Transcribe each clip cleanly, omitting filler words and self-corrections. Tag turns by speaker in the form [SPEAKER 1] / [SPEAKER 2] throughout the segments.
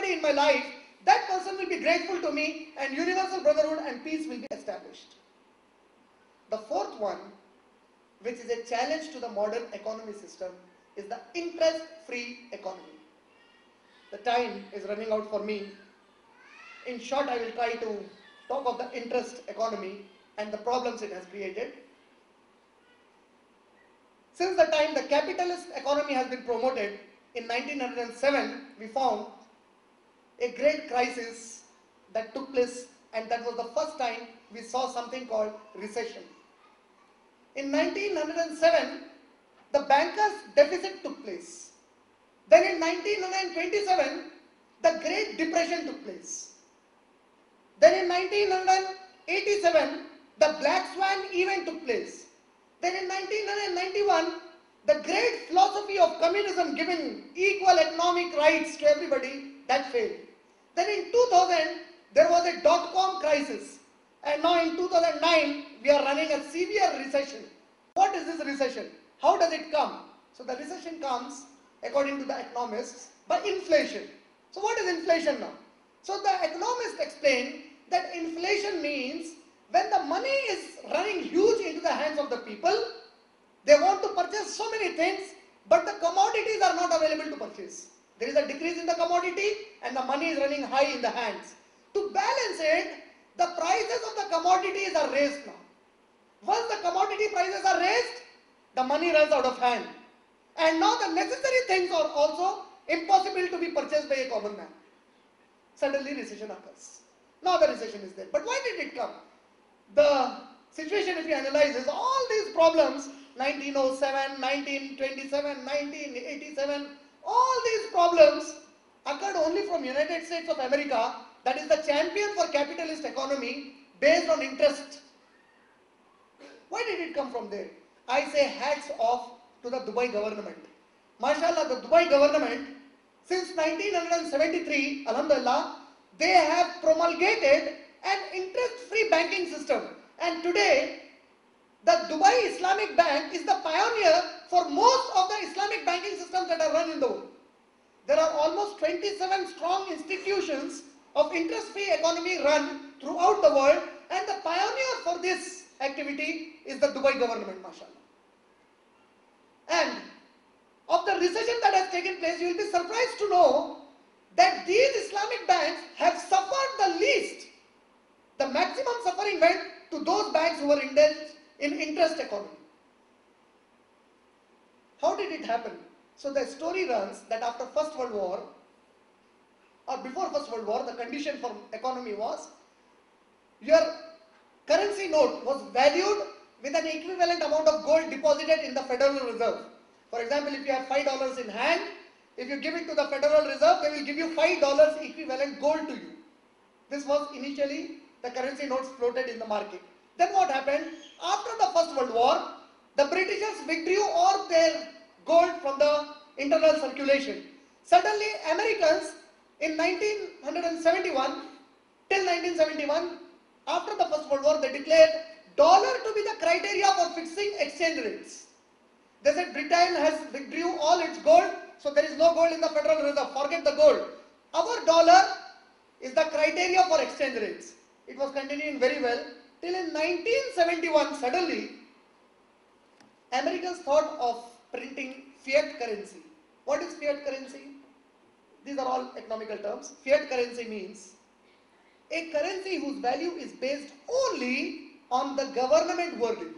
[SPEAKER 1] somebody in my life, that person will be grateful to me and universal brotherhood and peace will be established. The fourth one, which is a challenge to the modern economy system, is the interest-free economy. The time is running out for me. In short, I will try to talk of the interest economy and the problems it has created. Since the time the capitalist economy has been promoted, in 1907, we found a great crisis that took place, and that was the first time we saw something called recession. In 1907, the bankers' deficit took place. Then in 1927, the Great Depression took place. Then in 1987, the Black Swan event took place. Then in 1991, the great philosophy of communism giving equal economic rights to everybody, that failed. Then in 2000, there was a dot-com crisis. And now in 2009, we are running a severe recession. What is this recession? How does it come? So the recession comes, according to the economists, by inflation. So what is inflation now? So the economists explain that inflation means when the money is running huge into the hands of the people, they want to purchase so many things, but the commodities are not available to purchase. There is a decrease in the commodity and the money is running high in the hands. To balance it, the prices of the commodities are raised now. Once the commodity prices are raised, the money runs out of hand. And now the necessary things are also impossible to be purchased by a common man. Suddenly recession occurs. Now the recession is there. But why did it come? The situation, if you analyze, is all these problems, 1907, 1927, 1987, all these problems occurred only from United States of America, that is the champion for capitalist economy based on interest. Why did it come from there? I say hats off to the Dubai government. MashaAllah, the Dubai government, since 1973, Alhamdulillah, they have promulgated an interest-free banking system. And today, the Dubai Islamic Bank is the pioneer for most of the Islamic banking systems that are run in the world. There are almost 27 strong institutions of interest-free economy run throughout the world, and the pioneer for this activity is the Dubai government, mashallah. And of the recession that has taken place, you will be surprised to know that these Islamic banks have suffered the least. The maximum suffering went to those banks who were indulged in interest economy. How did it happen? So the story runs that after First World War, or before First World War, the condition for economy was your currency note was valued with an equivalent amount of gold deposited in the Federal Reserve. For example, if you have $5 in hand, if you give it to the Federal Reserve, they will give you $5 equivalent gold to you. This was initially the currency notes floated in the market. Then what happened? After the First World War, the Britishers withdrew all their gold from the internal circulation. Suddenly, Americans in 1971, till 1971, after the First World War, they declared dollar to be the criteria for fixing exchange rates. They said Britain has withdrew all its gold, so there is no gold in the Federal Reserve, forget the gold. Our dollar is the criteria for exchange rates. It was continuing very well till in 1971, suddenly, Americans thought of printing fiat currency. What is fiat currency? These are all economical terms. Fiat currency means a currency whose value is based only on the government wording.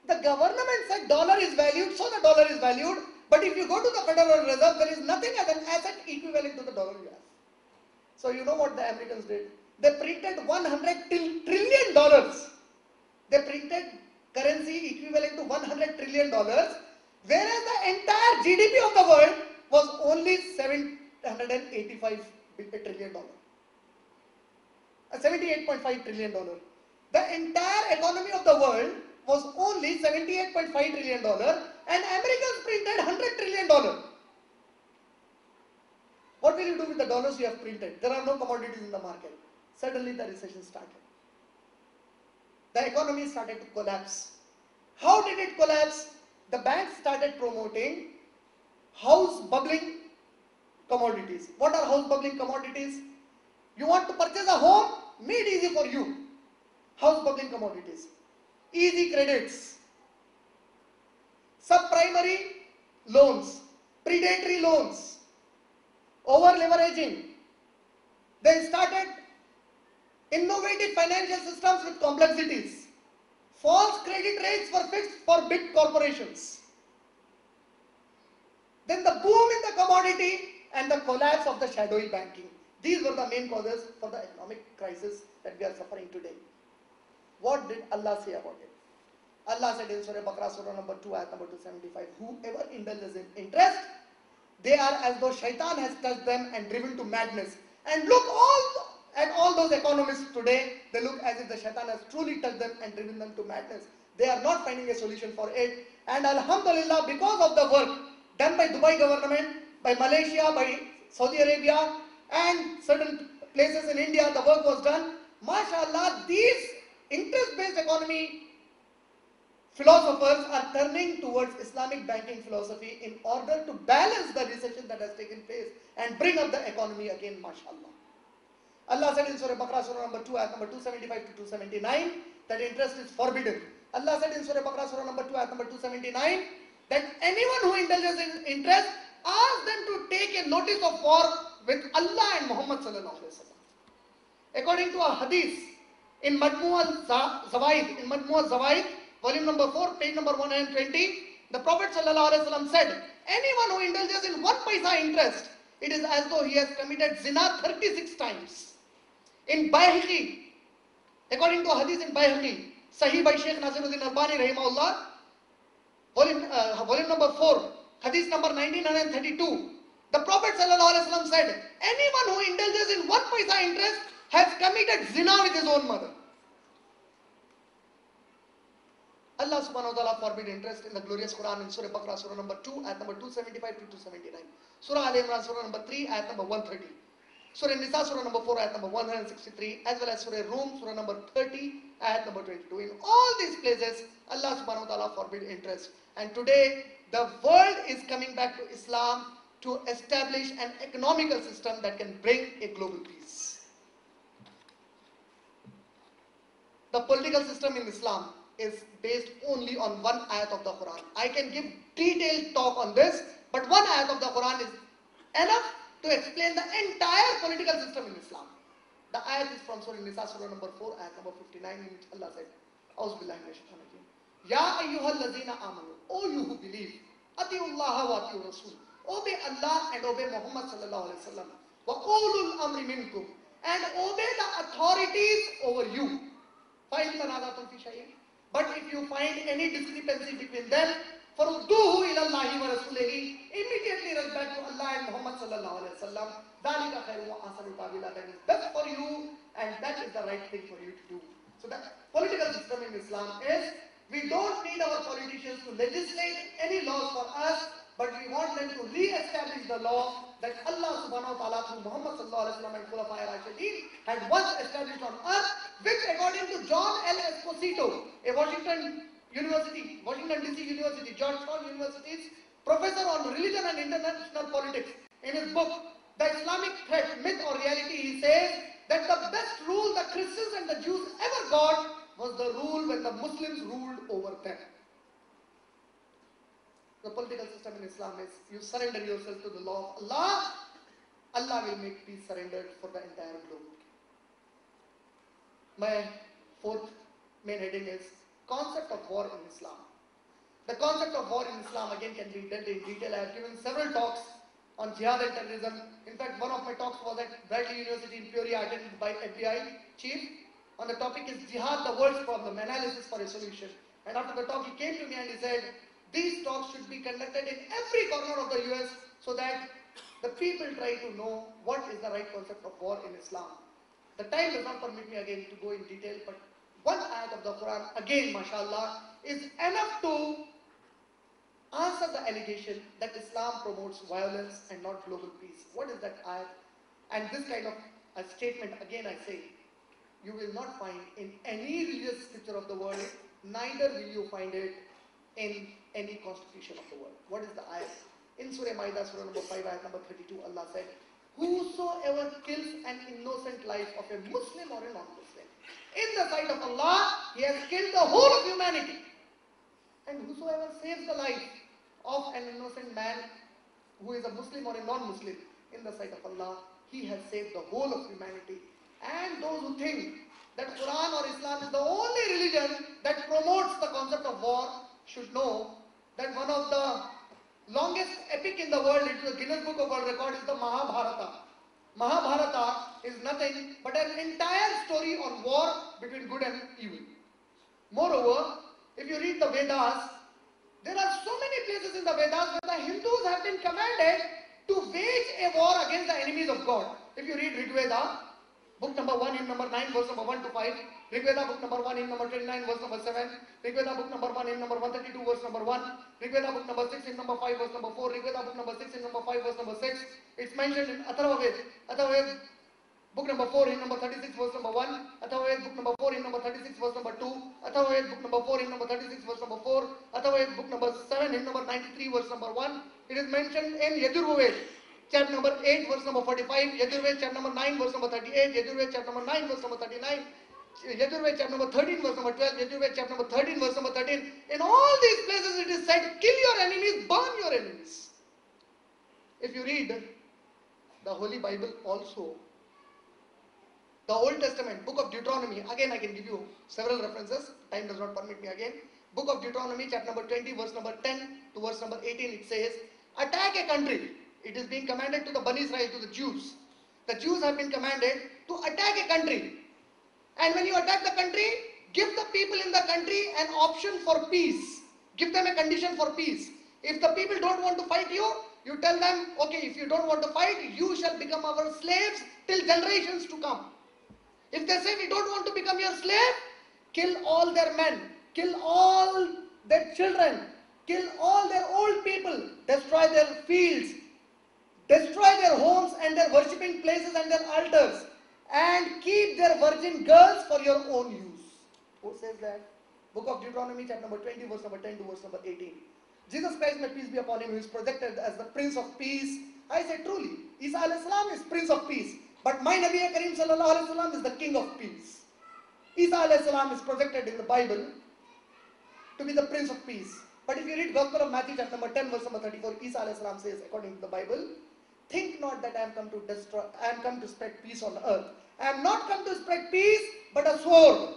[SPEAKER 1] The government said dollar is valued, so the dollar is valued. But if you go to the Federal Reserve, there is nothing as an asset equivalent to the dollar you have. So you know what the Americans did? They printed $100 trillion. They printed currency equivalent to $100 trillion, whereas the entire GDP of the world was only $785 trillion. $78.5 trillion. The entire economy of the world was only $78.5 trillion, and Americans printed $100 trillion. What will you do with the dollars you have printed? There are no commodities in the market. Suddenly the recession started. The economy started to collapse. How did it collapse? The banks started promoting house bubbling, commodities. What are house bubbling commodities? You want to purchase a home? Made easy for you. House bubbling commodities. Easy credits. Subprimary loans. Predatory loans. Over leveraging. They started innovative financial systems with complexities. False credit rates were fixed for big corporations. Then the boom in the commodity and the collapse of the shadowy banking. These were the main causes for the economic crisis that we are suffering today. What did Allah say about it? Allah said in Surah Baqarah, Surah number 2, ayat number 275, whoever indulges in interest, they are as though shaitan has touched them and driven to madness. And look at all those economists today, they look as if the shaitan has truly touched them and driven them to madness. They are not finding a solution for it. And Alhamdulillah, because of the work done by Dubai government, by Malaysia, by Saudi Arabia, and certain places in India, the work was done. MashaAllah, these interest-based economy philosophers are turning towards Islamic banking philosophy in order to balance the recession that has taken place and bring up the economy again, mashallah. Allah said in Surah Baqarah, Surah number 2, ayat number 275 to 279, that interest is forbidden. Allah said in Surah Baqarah, Surah number 2, ayat number 279, that anyone who indulges in interest, ask them to take a notice of war with Allah and Muhammad sallallahu alaihi wasallam. According to a hadith in Majmu' al-Zawaid, volume number 4, page number 120, the Prophet ﷺ said, anyone who indulges in 1 paisa interest, it is as though he has committed zina 36 times. In Bayhaqi, according to a hadith in Bayhaqi, Sahih by Shaykh Nasiruddin Albani rahimahullah, volume number 4, hadith number 1932, the Prophet ﷺ said, anyone who indulges in 1 paisa interest has committed zina with his own mother. Allah subhanahu wa ta'ala forbid interest in the glorious Quran in Surah Baqarah, Surah number 2, ayat number 275 to 279. Surah Al Imran, Surah number 3, ayat number 130. Surah Nisa, Surah number 4, ayat number 163, as well as Surah Rum, Surah number 30, ayat number 22. In all these places, Allah subhanahu wa ta'ala forbid interest. And today, the world is coming back to Islam to establish an economical system that can bring a global peace. The political system in Islam is based only on 1 ayat of the Quran. I can give detailed talk on this, but 1 ayat of the Quran is enough to explain the entire political system in Islam. The ayat is from Surah Nisa, Surah number 4, ayat number 59, in which Allah said, A'udhu billahi minash shaitanir rajim. Ya ayyuhal lazina amanu, O you who believe, Atiullaha wa atiur Rasul, obey Allah and obey Muhammad sallallahu alaihi wasallam, wa ulul amri minkum, and obey the authorities over you. Fa'in tanadatum fi shay'in. But if you find any discrepancy between them, فَرُدُّوهُ إِلَى اللَّهِ وَرَسُولِهِ, immediately rush back to Allah and Muhammad sallallahu alaihi wasallam. ذَلِكَ خَيْرٌ وَأَحْسَنُ تَأْوِيلًا. That is best for you, and that is the right thing for you to do. So the political system in Islam is, we don't need our politicians to legislate any laws for us, but we want them to re-establish the law that Allah subhanahu wa ta'ala through Muhammad sallallahu alaihi wasallam and Khulafa ar-Rashidin had once established on earth, which according to John L. Esposito, a Washington DC University, Georgetown University's professor on religion and international politics, in his book, The Islamic Threat, Myth or Reality, he says that the best rule the Christians and the Jews ever got was the rule when the Muslims ruled over them. The political system in Islam is, you surrender yourself to the law of Allah, Allah will make peace surrendered for the entire globe. My 4th main heading is concept of war in Islam. The concept of war in Islam again can be dealt in detail. I have given several talks on jihad and terrorism. In fact, one of my talks was at Bradley University in Peoria, attended by FBI chief. On the topic is jihad, the world's problem, analysis for a solution. And after the talk, he came to me and he said, these talks should be conducted in every corner of the US so that the people try to know what is the right concept of war in Islam. The time does not permit me again to go in detail, but 1 ayat of the Quran, again, mashallah, is enough to answer the allegation that Islam promotes violence and not global peace. What is that ayat? And this kind of a statement, again I say, you will not find in any religious scripture of the world, neither will you find it in any constitution of the world. What is the ayat? In Surah Maida, Surah number 5, ayat number 32, Allah said, whosoever kills an innocent life of a Muslim or a non-Muslim, in the sight of Allah, he has killed the whole of humanity. And whosoever saves the life of an innocent man who is a Muslim or a non-Muslim, in the sight of Allah, he has saved the whole of humanity. And those who think that Quran or Islam is the only religion that promotes the concept of war should know that one of the longest epic in the world, it is the Guinness Book of World Record, is the Mahabharata. Mahabharata is nothing but an entire story on war between good and evil. Moreover, if you read the Vedas, there are so many places in the Vedas where the Hindus have been commanded to wage a war against the enemies of God. If you read Rig Veda, book number 1, hymn number 9, verse number 1 to 5, Rig Veda book number 1, hymn number 29, verse number 7, Rig Veda book number 1, hymn number 132, verse number 1, Rig Veda book number 6, hymn number 5, verse number 4, Rig Veda book number 6, hymn number 5, verse number 6. It's mentioned in Atharva Ved, book number 4, hymn number 36, verse number 1, Atharva Ved, book number 4, hymn number 36, verse number 2, Atharva Ved, book number 4, hymn number 36, verse number 4, Atharva Ved, book number 7, hymn number 93, verse number 1. It is mentioned in Yajurved, chapter number 8, verse number 45, Yajurved, chapter number 9, verse number 38, Yajurved, chapter number 9, verse number 39, Yajurved, chapter number 13, verse number 12, Yajurved, chapter number 13, verse number 13. In all these places it is said, kill your enemies, burn your enemies. If you read the Holy Bible also, the Old Testament, book of Deuteronomy, again I can give you several references, time does not permit me again. Book of Deuteronomy, chapter number 20, verse number 10 to verse number 18, it says, attack a country. It is being commanded to the Bani Israel, to the Jews. The Jews have been commanded to attack a country. And when you attack the country, give the people in the country an option for peace. Give them a condition for peace. If the people don't want to fight you, you tell them, okay, if you don't want to fight, you shall become our slaves till generations to come. If they say we don't want to become your slave, kill all their men, kill all their children, kill all their old people, destroy their fields, destroy their homes and their worshipping places and their altars, and keep their virgin girls for your own use. Who says that? Book of Deuteronomy, chapter number 20, verse number 10 to verse number 18. Jesus Christ, may peace be upon him, who is projected as the Prince of Peace. I say truly, Isa alayhi salam is Prince of Peace. But my Nabi Kareem sallallahu alayhi wa sallam is the King of Peace. Isa alayhi salam is projected in the Bible to be the Prince of Peace. But if you read Gospel of Matthew chapter number 10 verse number 34, Isa alayhi salam says, according to the Bible, think not that I am come to destroy, I am come to spread peace on earth. I am not come to spread peace, but a sword.